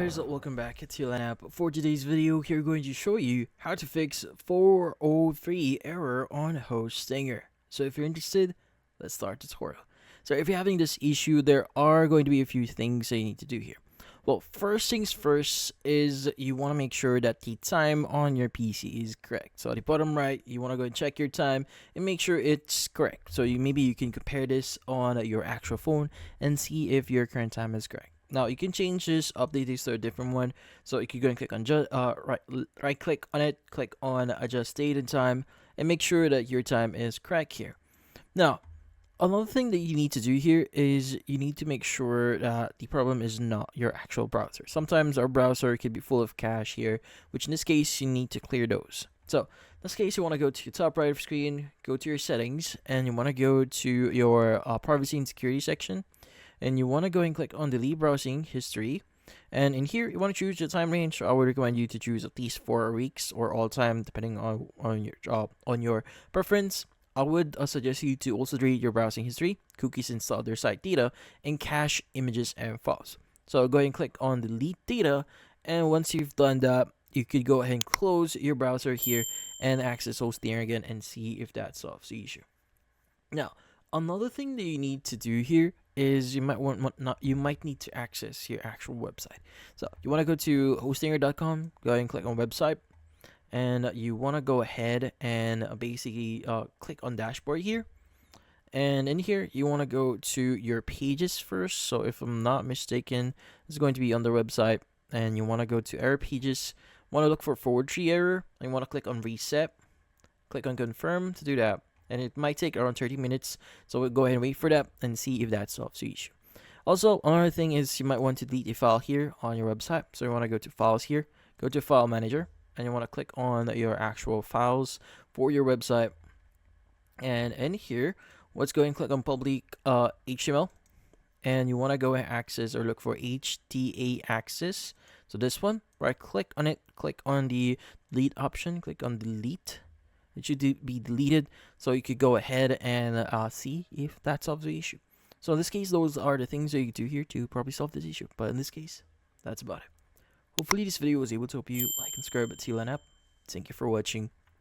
guys, welcome back to LANApp. For today's video, we're going to show you how to fix 403 error on Hostinger. So if you're interested, let's start the tutorial. So if you're having this issue, there are going to be a few things that you need to do here. Well, first things first is you want to make sure that the time on your PC is correct. So at the bottom right, you want to go and check your time and make sure it's correct. So maybe you can compare this on your actual phone and see if your current time is correct. Now you can change this, update this to a different one. So you can go and click on right click on it, click on adjust date and time, and make sure that your time is correct here. Now, another thing that you need to do here is you need to make sure that the problem is not your actual browser. Sometimes our browser could be full of cache here, which in this case you need to clear those. So in this case, you want to go to your top right of screen, go to your settings, and you want to go to your privacy and security section. And you want to go and click on delete browsing history, and in here you want to choose the time range. I would recommend you to choose at least 4 weeks or all time, depending on your job, on your preference. I would suggest you to also delete your browsing history, cookies and other site data, and cache images and files. So go ahead and click on delete data, and once you've done that, you could go ahead and close your browser here and access Hostinger again and see if that solves the issue. Now, another thing that you need to do here is you might need to access your actual website. So you want to go to hostinger.com, go ahead and click on website, and you want to go ahead and basically click on dashboard here. And in here, you want to go to your pages first. So if I'm not mistaken, it's going to be on the website, and you want to go to error pages. Want to look for forward tree error, and you want to click on reset. Click on confirm to do that. And it might take around 30 minutes, so we'll go ahead and wait for that and see if that solves the issue. Also, another thing is you might want to delete a file here on your website. So you want to go to files here, go to file manager, and you want to click on your actual files for your website. And in here, let's go and click on public HTML, and you want to go and access or look for HTA access. So this one, right click on it, click on the delete option, click on delete. It should be deleted, so you could go ahead and see if that solves the issue. So in this case, those are the things that you can do here to probably solve this issue. But in this case, that's about it. Hopefully this video was able to help you. Like and subscribe at LANApp. Thank you for watching.